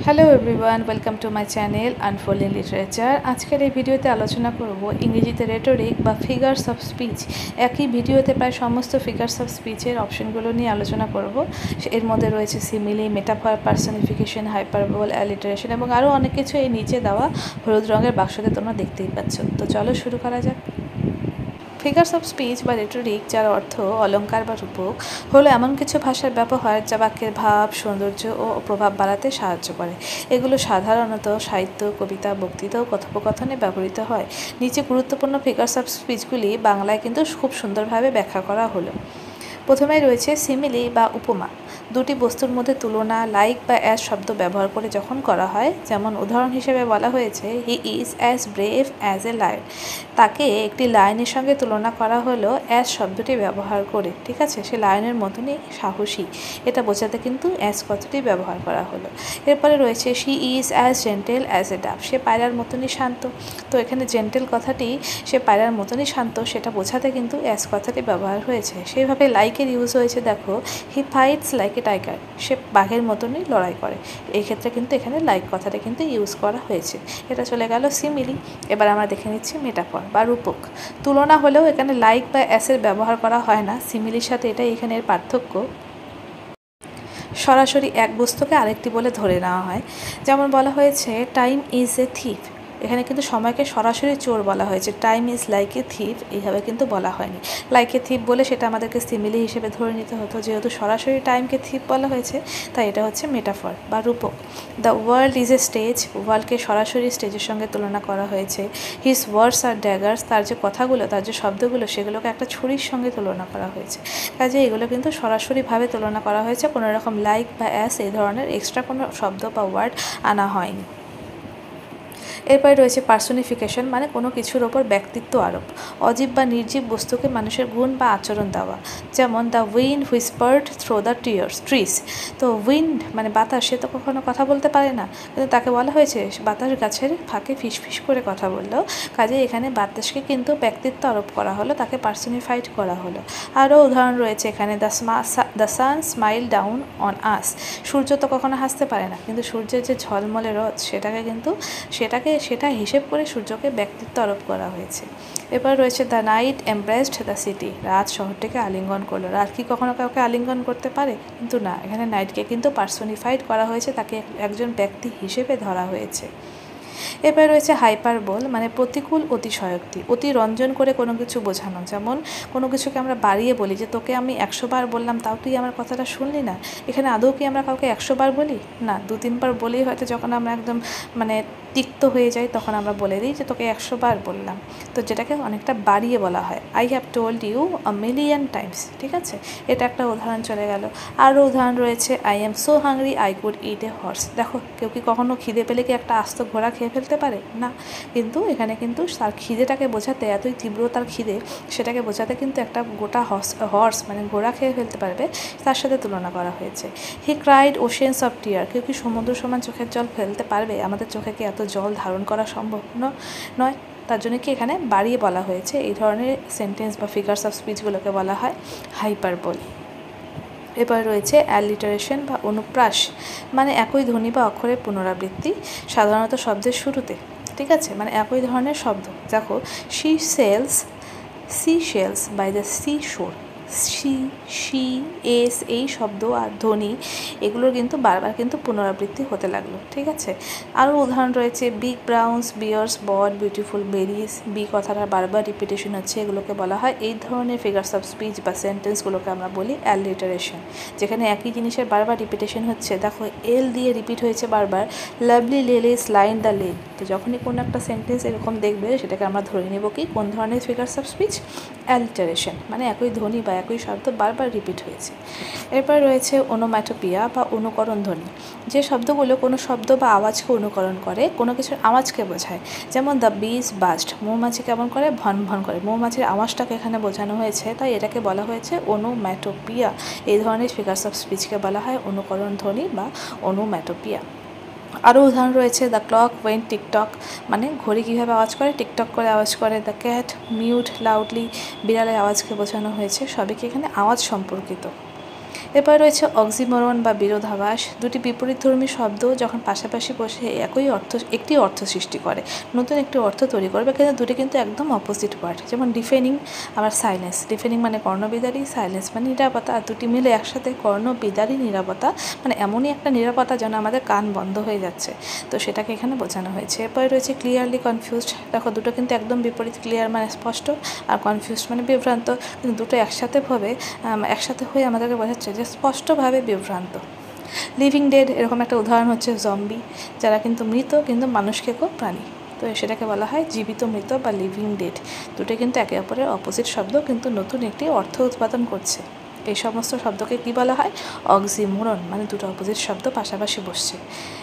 Hello everyone, welcome to my channel unfolding literature. আজকের এই ভিডিওতে আলোচনা করব ইংরেজিতে রেটোরিক বা ফিগার্স অফ স্পিচ। একই ভিডিওতে প্রায় সমস্ত ফিগার্স অফ স্পিচের অপশনগুলো নিয়ে আলোচনা করব। এর মধ্যে রয়েছে simile, metaphor, personification, hyperbole, alliteration এবং আরও অনেক কিছু এই নিচে দেওয়া হলুদ রঙের বাক্সতে তোমরা দেখতেই পাচ্ছ। তো চলো শুরু করা যাক। ফিগার্স অফ স্পিচ বা রেটোরিক, যার অর্থ অলঙ্কার বা রূপক, হলো এমন কিছু ভাষার ব্যবহার যা বাক্যের ভাব, সৌন্দর্য ও প্রভাব বাড়াতে সাহায্য করে। এগুলো সাধারণত সাহিত্য, কবিতা, বক্তৃতা ও কথোপকথনে ব্যবহৃত হয়। নিচে গুরুত্বপূর্ণ ফিগার্স অফ স্পিচগুলি বাংলায় কিন্তু খুব সুন্দরভাবে ব্যাখ্যা করা হলো। প্রথমেই রয়েছে সিমিলি বা উপমা। দুটি বস্তুর মধ্যে তুলনা, লাইক বা অ্যাজ শব্দ ব্যবহার করে যখন করা হয়, যেমন উদাহরণ হিসেবে বলা হয়েছে he is as brave as a lion. তাকে একটি লায়নের সঙ্গে তুলনা করা হলো অ্যাজ শব্দটি ব্যবহার করে। ঠিক আছে, সে লায়নের মতনই সাহসী, এটা বোঝাতে কিন্তু অ্যাজ কথাটি ব্যবহার করা হলো। এরপরে রয়েছে she is as gentle as a ডাব। সে পায়রার মতনই শান্ত। তো এখানে জেন্টেল কথাটি সে পায়রার মতনই শান্ত, সেটা বোঝাতে কিন্তু অ্যাজ কথাটি ব্যবহার হয়েছে। সেইভাবে লাইকের ইউজ হয়েছে, দেখো হি ফাইটস লাইক এ টাইগার। সে বাঘের মতনই লড়াই করে। এই ক্ষেত্রে কিন্তু এখানে লাইক কথাটা কিন্তু ইউজ করা হয়েছে। এটা চলে গেল সিমিলি। এবার আমরা দেখে নিচ্ছি মেটাফর বা রূপক। তুলনা হলেও এখানে লাইক বা অ্যাসের ব্যবহার করা হয় না। সিমিলির সাথে এটাই এখানের পার্থক্য। সরাসরি এক বস্তুকে আরেকটি বলে ধরে নেওয়া হয়। যেমন বলা হয়েছে টাইম ইজ এ থিফ। এখানে কিন্তু সময়কে সরাসরি চোর বলা হয়েছে। Time is like a thief এইভাবে কিন্তু বলা হয়নি। লাইক এ থিফ বলে সেটা আমাদেরকে সিমিলি হিসেবে ধরে নিতে হতো। যেহেতু সরাসরি টাইমকে থিফ বলা হয়েছে, তাই এটা হচ্ছে মেটাফর বা রূপক। The world is a stage. ওয়ার্ল্ডকে সরাসরি স্টেজের সঙ্গে তুলনা করা হয়েছে। His words are daggers. তার যে কথাগুলো, তার যে শব্দগুলো, সেগুলোকে একটা ছুরির সঙ্গে তুলনা করা হয়েছে। কাজে এগুলো কিন্তু সরাসরিভাবে তুলনা করা হয়েছে, কোনো রকম লাইক বা অ্যাস এই ধরনের এক্সট্রা কোনো শব্দ বা ওয়ার্ড আনা হয়নি। এরপরে রয়েছে পার্সনিফিকেশন, মানে কোনো কিছুর ওপর ব্যক্তিত্ব আরোপ। অজীব বা নির্জীব বস্তুকে মানুষের গুণ বা আচরণ দেওয়া। যেমন the wind whispered through the trees. তো উইন্ড মানে বাতাস, সে তো কখনো কথা বলতে পারে না, কিন্তু তাকে বলা হয়েছে বাতাস গাছের ফাঁকে ফিসফিস করে কথা বললো। কাজে এখানে বাতাসকে কিন্তু ব্যক্তিত্ব আরোপ করা হলো, তাকে পার্সনিফাইড করা হলো। আরও উদাহরণ রয়েছে এখানে the sun smile down on us. সূর্য তো কখনো হাসতে পারে না, কিন্তু সূর্যের যে ঝলমলে রোদ, সেটা হিসেব করে সূর্যকে ব্যক্তিত্ব আরোপ করা হয়েছে। এবার রয়েছে the night embraced the city. রাত শহরটিকে আলিঙ্গন করলো। রাত কি কখনো কাউকে আলিঙ্গন করতে পারে? কিন্তু না, এখানে নাইটকে কিন্তু পার্সনিফাইড করা হয়েছে, তাকে একজন ব্যক্তি হিসেবে ধরা হয়েছে। এবার রয়েছে হাইপারবোল, মানে প্রতিকূল অতিশয়োক্তি। অতি রঞ্জন করে কোনো কিছু বোঝানো। যেমন কোনো কিছুকে আমরা বাড়িয়ে বলি যে তোকে আমি 100 বার বললাম, তাও তুই আমার কথাটা শুনলি না। এখানে আদৌ কি আমরা কাউকে 100 বার বলি? না, 2-3 বার বলেই হয়তো যখন আমরা একদম মানে তিক্ত হয়ে যাই, তখন আমরা বলে দিই যে তোকে 100 বার বললাম। তো যেটাকে অনেকটা বাড়িয়ে বলা হয়, I have told you a million times. ঠিক আছে, এটা একটা উদাহরণ চলে গেল। আরও উদাহরণ রয়েছে I am so hungry I could it A horse. দেখো, কেউ কি কখনো খিদে পেলে কি একটা আস্ত ঘোড়া খেয়ে ফেলতে পারে? না, কিন্তু এখানে কিন্তু তার খিদেটাকে বোঝাতে, এতই তীব্র তার খিদে, সেটাকে বোঝাতে কিন্তু একটা গোটা হর্স মানে ঘোড়া খেয়ে ফেলতে পারবে, তার সাথে তুলনা করা হয়েছে। হি ক্রাইড ওশেন্স অফ টিয়ার। কেউ কি সমুদ্র সমান চোখের জল ফেলতে পারবে? আমাদের চোখে কি এত জল ধারণ করা সম্ভব নয়? তার জন্য কি এখানে বাড়িয়ে বলা হয়েছে। এই ধরনের সেন্টেন্স বা ফিগার্স অফ স্পিচগুলোকে বলা হয় হাইপারবোল। এবার রয়েছে অ্যালিটারেশন বা অনুপ্রাস, মানে একই ধ্বনি বা অক্ষরের পুনরাবৃত্তি, সাধারণত শব্দের শুরুতে। ঠিক আছে, মানে একই ধরনের শব্দ। দেখো she sells by the sea shore. She S এই শব্দ আর ধ্বনি, এগুলোর কিন্তু বারবার কিন্তু পুনরাবৃত্তি হতে লাগলো। ঠিক আছে, আরও উদাহরণ রয়েছে বিগ ব্রাউন্স বিয়ার্স বড বিউটিফুল বেরিজ। বি কথাটা বারবার রিপিটেশন হচ্ছে, এগুলোকে বলা হয়, এই ধরনের ফিগার্স অফ স্পিচ বা সেন্টেন্সগুলোকে আমরা বলি অ্যালিটারেশন, যেখানে একই জিনিসের বারবার রিপিটেশন হচ্ছে। দেখো এল দিয়ে রিপিট হয়েছে বারবার, lovely Lily's line the lane. তো যখনই কোনো একটা সেন্টেন্স এরকম দেখবে, সেটাকে আমরা ধরে নেব কি কোন ধরনের ফিগার্স অফ স্পিচ? অ্যালিটারেশন, মানে একই ধ্বনি বা একই শব্দ বারবার রিপিট হয়েছে। এরপর রয়েছে ওনোম্যাটোপিয়া বা অনুকরণ ধ্বনি, যে শব্দগুলো কোনো শব্দ বা আওয়াজকে অনুকরণ করে, কোনো কিছুর আওয়াজকে বোঝায়। যেমন দ্য বিজ বাস্ট, মৌমাছি কেমন করে? ভন ভন করে। মৌমাছির আওয়াজটাকে এখানে বোঝানো হয়েছে, তাই এটাকে বলা হয়েছে ওনোম্যাটোপিয়া। এই ধরনের ফিগার্স অফ স্পিচকে বলা হয় অনুকরণ ধ্বনি বা ওনোম্যাটোপিয়া। আরও উদাহরণ রয়েছে দ্য ক্লক ওয়েন্ট টিকটক, মানে ঘড়ি কীভাবে আওয়াজ করে? টিকটক করে আওয়াজ করে। দ্য ক্যাট মিউড লাউডলি, বিড়ালের আওয়াজকে বোঝানো হয়েছে। সবই কি এখানে আওয়াজ সম্পর্কিত। এরপর রয়েছে অক্সিমোরন বা বিরোধাভাস। দুটি বিপরীতধর্মী শব্দ যখন পাশাপাশি বসে একটি অর্থ সৃষ্টি করে, নতুন একটি অর্থ তৈরি করবে, কিন্তু দুটি কিন্তু একদম অপোজিট ওয়ার্ড। যেমন ডিফেনিং আবার সাইলেন্স। ডিফেনিং মানে কর্ণবিদারী, সাইলেন্স মানে নিরাপত্তা, আর দুটি মিলে একসাথে কর্ণবিদারী নিরাপত্তা, মানে এমনই একটা নিরাপত্তা যেন আমাদের কান বন্ধ হয়ে যাচ্ছে, তো সেটাকে এখানে বোঝানো হয়েছে। এরপরে রয়েছে ক্লিয়ারলি কনফিউজড। দেখো দুটো কিন্তু একদম বিপরীত। ক্লিয়ার মানে স্পষ্ট, আর কনফিউজড মানে বিভ্রান্ত, কিন্তু দুটো একসাথে হয়ে আমাদেরকে বোঝাচ্ছে যে স্পষ্টভাবে বিভ্রান্ত। লিভিং ডেড, এরকম একটা উদাহরণ হচ্ছে জম্বি, যারা কিন্তু মৃত কিন্তু মানুষখেকো প্রাণী, তো সেটাকে বলা হয় জীবিত মৃত বা লিভিং ডেড। দুটো কিন্তু একে অপরের অপোজিট শব্দ, কিন্তু নতুন একটি অর্থ উৎপাদন করছে। এই সমস্ত শব্দকে কি বলা হয়? অক্সিমোরন, মানে দুটো অপোজিট শব্দ পাশাপাশি বসছে।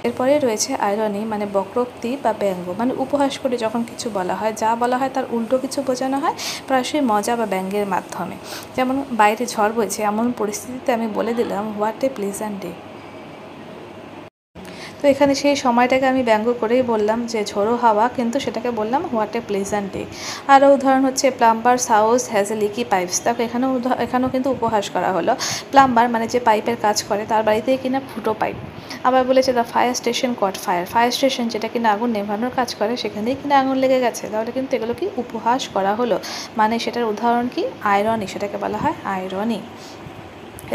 এরপরে রয়েছে আইরনি, মানে বক্রোক্তি বা ব্যঙ্গ, মানে উপহাস করে যখন কিছু বলা হয়, যা বলা হয় তার উল্টো কিছু বোঝানো হয়, প্রায়শই মজা বা ব্যঙ্গের মাধ্যমে। যেমন বাইরে ঝড় বইছে, এমন পরিস্থিতিতে আমি বলে দিলাম হোয়াট এ প্লেজেন্ট ডে। তো এখানে সেই সময়টাকে আমি ব্যঙ্গ করেই বললাম যে ঝোড়ো হাওয়া, কিন্তু সেটাকে বললাম হোয়াট এ প্লেজেন্ট ডে। আরও উদাহরণ হচ্ছে plumber's house has a leaky pipes. দেখো এখানেও কিন্তু উপহাস করা হলো। প্লাম্বার মানে যে পাইপের কাজ করে, তার বাড়িতেই কিনা ফুটো পাইপ। আবার বলেছে the fire station caught fire. Fire station যেটা কিনা আগুন নেভানোর কাজ করে, সেখানেই কিনা আগুন লেগে গেছে। তাহলে কিন্তু এগুলো কি উপহাস করা হলো, মানে সেটার উদাহরণ কি? আয়রনি, সেটাকে বলা হয় আয়রনি।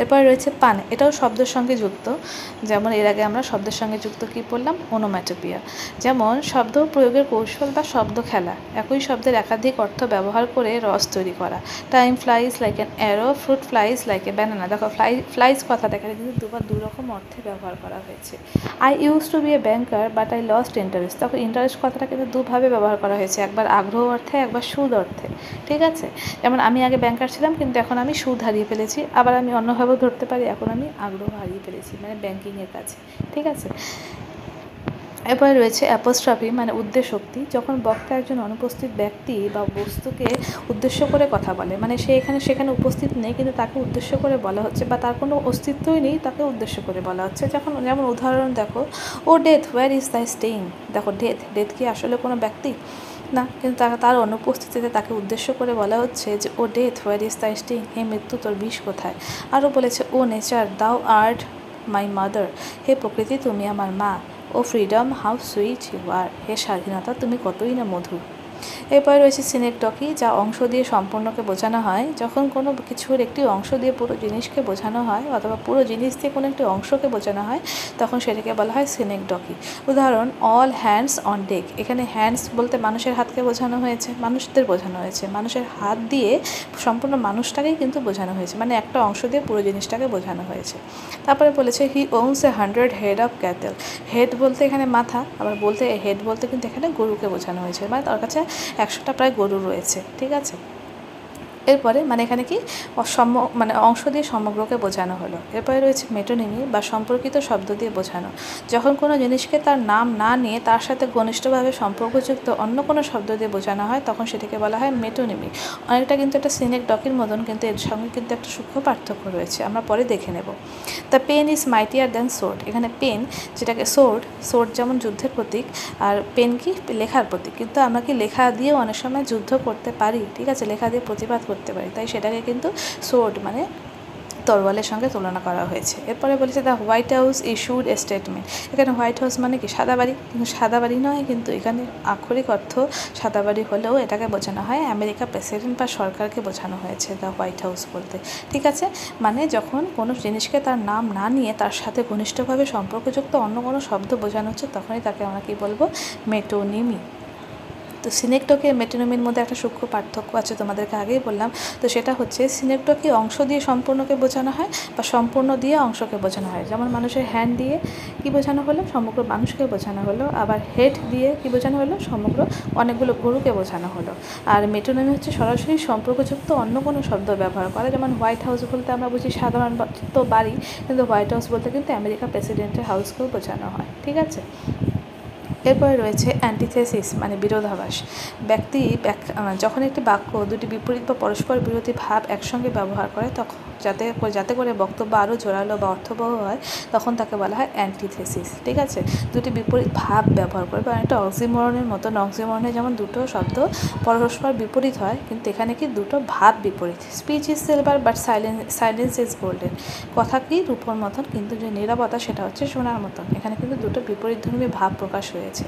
এরপরে রয়েছে পান, এটাও শব্দের সঙ্গে যুক্ত। যেমন এর আগে আমরা শব্দের সঙ্গে যুক্ত কি পড়লাম? ওনোম্যাটোপিয়া। যেমন শব্দ প্রয়োগের কৌশল বা শব্দ খেলা, একই শব্দের একাধিক অর্থ ব্যবহার করে রস তৈরি করা। Time flies like an arrow, fruit flies like a banana. দেখো ফ্লাইজ কথাটা এখানে কিন্তু দুই রকম অর্থে ব্যবহার করা হয়েছে। I use to be a banker but I lost interest. তখন ইন্টারেস্ট কথাটা কিন্তু দুভাবে ব্যবহার করা হয়েছে, একবার আগ্রহ অর্থে, একবার সুদ অর্থে। ঠিক আছে, যেমন আমি আগে ব্যাংকার ছিলাম কিন্তু এখন আমি সুদ হারিয়ে ফেলেছি। আবার আমি অন্যভাবেও ধরতে পারি, এখন আমি আগ্রহ হারিয়ে ফেলেছি, মানে ব্যাংকিংয়ের কাছে। ঠিক আছে, এরপরে রয়েছে অ্যাপোস্ট্রফি, মানে উদ্দেশ্যোক্তি। যখন বক্তা একজন অনুপস্থিত ব্যক্তি বা বস্তুকে উদ্দেশ্য করে কথা বলে, মানে সে সেখানে উপস্থিত নেই কিন্তু তাকে উদ্দেশ্য করে বলা হচ্ছে, বা তার কোনো অস্তিত্বই নেই, তাকে উদ্দেশ্য করে বলা হচ্ছে। যেমন উদাহরণ দেখো, O death where is the staying. দেখো ডেথ কি আসলে কোনো ব্যক্তি না, কিন্তু তার অনুপস্থিতিতে তাকে উদ্দেশ্য করে বলা হচ্ছে যে O death where is the sting. হে মৃত্যু, তোর বিষ কোথায়। আরও বলেছে O nature thou art my mother. হে প্রকৃতি, তুমি আমার মা। O freedom how sweet you are. হে স্বাধীনতা, তুমি কতই না মধুর। এরপরে রয়েছে সিনেকটকি, যা অংশ দিয়ে সম্পূর্ণকে বোঝানো হয়। যখন কোনো কিছুর একটি অংশ দিয়ে পুরো জিনিসকে বোঝানো হয়, অথবা পুরো জিনিস দিয়ে কোনো একটি অংশকে বোঝানো হয়, তখন সেটাকে বলা হয় সিনেকটকি। উদাহরণ অল হ্যান্ডস অন ডেক। এখানে হ্যান্ডস বলতে মানুষের হাতকে বোঝানো হয়েছে, মানুষদের বোঝানো হয়েছে। মানুষের হাত দিয়ে সম্পূর্ণ মানুষটাকেই কিন্তু বোঝানো হয়েছে, মানে একটা অংশ দিয়ে পুরো জিনিসটাকে বোঝানো হয়েছে। তারপরে বলেছে he owns a 100 head of cattle. Head বলতে এখানে মাথা, আবার হেড বলতে কিন্তু এখানে গরুকে বোঝানো হয়েছে, মানে তার কাছে 100টা প্রায় গরু রয়েছে। ঠিক আছে, এরপরে মানে এখানে কি মানে অংশ দিয়ে সমগ্রকে বোঝানো হলো। এরপরে রয়েছে মেটোনিমি, বা সম্পর্কিত শব্দ দিয়ে বোঝানো। যখন কোনো জিনিসকে তার নাম না নিয়ে তার সাথে ঘনিষ্ঠভাবে সম্পর্কযুক্ত অন্য কোনো শব্দ দিয়ে বোঝানো হয়, তখন সেটাকে বলা হয় মেটোনিমি। অনেকটা কিন্তু একটা সিনেকটকির মতন, কিন্তু এর সঙ্গে কিন্তু একটা সূক্ষ্ম পার্থক্য রয়েছে, আমরা পরে দেখে নেব। The pen is mightier than sword. এখানে পেন, যেটাকে সোর্ড যেমন যুদ্ধের প্রতীক, আর পেন কি লেখার প্রতীক, কিন্তু আমরা কি লেখা দিয়েও অনেক সময় যুদ্ধ করতে পারি। ঠিক আছে, লেখা দিয়ে প্রতিবাদ করতে পারি, তাই সেটাকে কিন্তু সোর্ড মানে তরোয়ালের সঙ্গে তুলনা করা হয়েছে। এরপরে বলেছে the white house issued a statement. এখানে হোয়াইট হাউস মানে কি সাদা বাড়ি, কিন্তু সাদা বাড়ি নয়, কিন্তু এখানে আক্ষরিক অর্থ সাদা বাড়ি হলেও এটাকে বোঝানো হয় আমেরিকা প্রেসিডেন্ট বা সরকারকে বোঝানো হয়েছে দ্য হোয়াইট হাউস বলতে। ঠিক আছে, মানে যখন কোনো জিনিসকে তার নাম না নিয়ে তার সাথে ঘনিষ্ঠভাবে সম্পর্কযুক্ত অন্য কোনো শব্দ বোঝানো হচ্ছে, তখনই তাকে আমরা কী বলবো? মেটোনিমি। তো সিনেকটকি আর মেটোনিমির মধ্যে একটা সূক্ষ্ম পার্থক্য আছে, তোমাদেরকে আগেই বললাম। তো সেটা হচ্ছে সিনেকটকি অংশ দিয়ে সম্পূর্ণকে বোঝানো হয়, বা সম্পূর্ণ দিয়ে অংশকে বোঝানো হয়। যেমন মানুষের হ্যান্ড দিয়ে কী বোঝানো হলো? সমগ্র মানুষকে বোঝানো হলো। আবার হেড দিয়ে কী বোঝানো হলো? সমগ্র অনেকগুলো গরুকে বোঝানো হলো। আর মেটোনিমি হচ্ছে সরাসরি সম্পর্কযুক্ত অন্য কোনো শব্দ ব্যবহার করা। যেমন হোয়াইট হাউস বলতে আমরা বুঝি সাধারণত বাড়ি, কিন্তু হোয়াইট হাউস বলতে কিন্তু আমেরিকা প্রেসিডেন্টের হাউসকেও বোঝানো হয়। ঠিক আছে, এরপরে রয়েছে অ্যান্টিথেসিস মানে বিরোধাভাস। ব্যক্তি যখন একটি বাক্য দুটি বিপরীত বা পরস্পর বিরোধী ভাব একসঙ্গে ব্যবহার করে তখন যাতে করে বক্তব্য আরও জোরালো বা অর্থবহ হয় তখন তাকে বলা হয় অ্যান্টিথেসিস। ঠিক আছে, দুটি বিপরীত ভাব ব্যবহার করে বা একটা অক্সিমরনের মতন। অক্সিমরনে যেমন দুটো শব্দ পরস্পর বিপরীত হয়, কিন্তু এখানে কি দুটো ভাব বিপরীত। Speech is silver but silence is golden. কথা কি রূপোর মতন, কিন্তু যে নীরবতা সেটা হচ্ছে সোনার মতন। এখানে কিন্তু দুটো বিপরীতধর্মী ভাব প্রকাশ হয়েছে।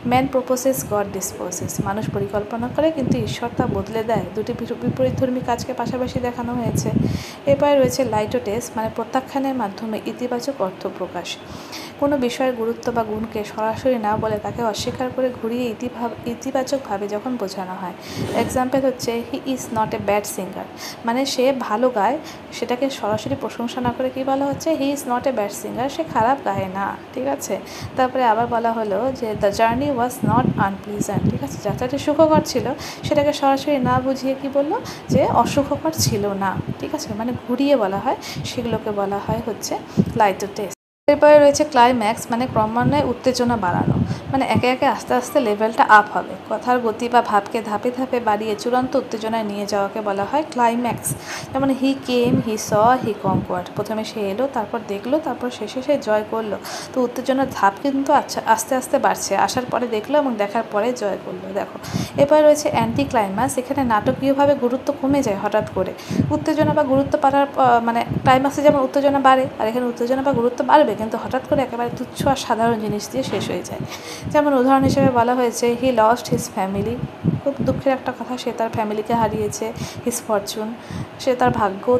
Man proposes, God disposes. মানুষ পরিকল্পনা করে কিন্তু ঈশ্বর তা বদলে দেয়। দুটি বিপরীতধর্মী কাজকে পাশাপাশি দেখানো হয়েছে। এরপরে রয়েছে লাইটোটেস মানে প্রত্যাখ্যানের মাধ্যমে ইতিবাচক অর্থ প্রকাশ। কোনো বিষয়ের গুরুত্ব বা গুণকে সরাসরি না বলে তাকে অস্বীকার করে ঘুরিয়ে ইতিবাচকভাবে যখন বোঝানো হয়। এক্সাম্পল হচ্ছে he is not a bad singer, মানে সে ভালো গায়, সেটাকে সরাসরি প্রশংসা না করে কী বলা হচ্ছে, he is not a bad singer, সে খারাপ গায় না। ঠিক আছে, তারপরে আবার বলা হলো যে the journey was not unpleasant. ঠিক আছে, যাত্রাটি সুখকর ছিল, সেটাকে সরাসরি না বুঝিয়ে কি বললো, যে অসুখকর ছিল না। ঠিক আছে, মানে ঘুরিয়ে বলা হয়, সেগুলোকে বলা হয় হচ্ছে লাইটোটেস। এরপরে রয়েছে ক্লাইম্যাক্স মানে ক্রমান্বয়ে উত্তেজনা বাড়ানো, মানে একে একে আস্তে আস্তে লেভেলটা আপ হবে। কথার গতি বা ভাবকে ধাপে ধাপে বাড়িয়ে চূড়ান্ত উত্তেজনায় নিয়ে যাওয়াকে বলা হয় ক্লাইম্যাক্স। যেমন হি কেম, হি স, হি কনকোয়ার্ড। প্রথমে সে এলো, তারপর দেখলো, তারপর শেষে সে জয় করলো। তো উত্তেজনার ধাপ কিন্তু আস্তে আস্তে বাড়ছে, আসার পরে দেখলো এবং দেখার পরে জয় করলো। দেখো, এরপরে রয়েছে অ্যান্টি ক্লাইম্যাক্স। এখানে নাটকীয়ভাবে গুরুত্ব কমে যায় হঠাৎ করে। উত্তেজনা বা গুরুত্ব বাড়ার মানে ক্লাইম্যাক্সে যেমন উত্তেজনা বাড়ে, আর এখানে উত্তেজনা বা গুরুত্ব বাড়বে কিন্তু হঠাৎ করে একেবারে তুচ্ছ আর সাধারণ জিনিস দিয়ে শেষ হয়ে যায়। যেমন উদাহরণ হিসেবে বলা হয়েছে হি লস্ট হিজ ফ্যামিলি। খুব দুঃখের একটা কথা, সে তার ফ্যামিলিকে হারিয়েছে। হিজ ফরচুন, সে তার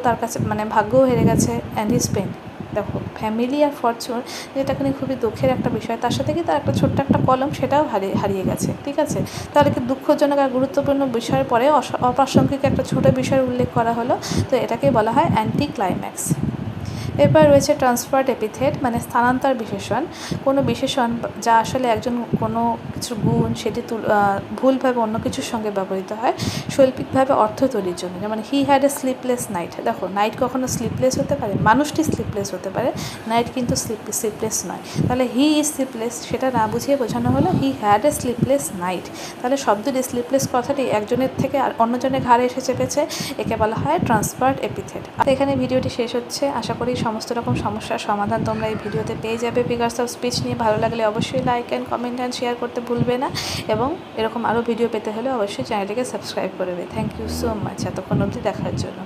তার কাছে মানে ভাগ্যও হেরে গেছে। And his pen. দেখো, ফ্যামিলি আর ফরচুন যেটা কিনা খুবই দুঃখের একটা বিষয়, তার সাথে কি তার একটা ছোট্ট একটা কলম সেটাও হারিয়ে গেছে। ঠিক আছে, তাহলে কি দুঃখজনক আর গুরুত্বপূর্ণ বিষয়ের পরে অপ্রাসঙ্গিক একটা ছোট বিষয়ের উল্লেখ করা হলো, তো এটাকেই বলা হয় অ্যান্টি ক্লাইম্যাক্স। এরপর রয়েছে ট্রান্সফার্ড এপিথেট মানে স্থানান্তর বিশেষণ। কোনো বিশেষণ যা আসলে কোনো কিছুর গুণ সেটি ভুলভাবে অন্য কিছুর সঙ্গে ব্যবহৃত হয় শৈল্পিকভাবে অর্থ তৈরির জন্য। যেমন he had a sleepless night. দেখো, নাইট কখনো স্লিপলেস হতে পারে, মানুষটি স্লিপলেস হতে পারে, নাইট কিন্তু স্লিপলেস নয়। তাহলে হি ইজ স্লিপলেস সেটা না বুঝিয়ে বোঝানো হলো he had a sleepless night. তাহলে শব্দটি স্লিপলেস কথাটি একজনের থেকে আর অন্যজনের ঘাড়ে এসে চেপেছে, একে বলা হয় ট্রান্সফার্ড এপিথেট। আর এখানে ভিডিওটি শেষ হচ্ছে। আশা করি সমস্ত রকম সমস্যার সমাধান তোমরা এই ভিডিওতে পেয়ে যাবে। ফিগার্স অফ স্পিচ নিয়ে ভালো লাগলে অবশ্যই like and comment and share করতে ভুলবে না, এবং এরকম আরও ভিডিও পেতে হলে অবশ্যই চ্যানেলটিকে সাবস্ক্রাইব করবে। থ্যাংক ইউ সো মাচ এতক্ষণ অবধি দেখার জন্য।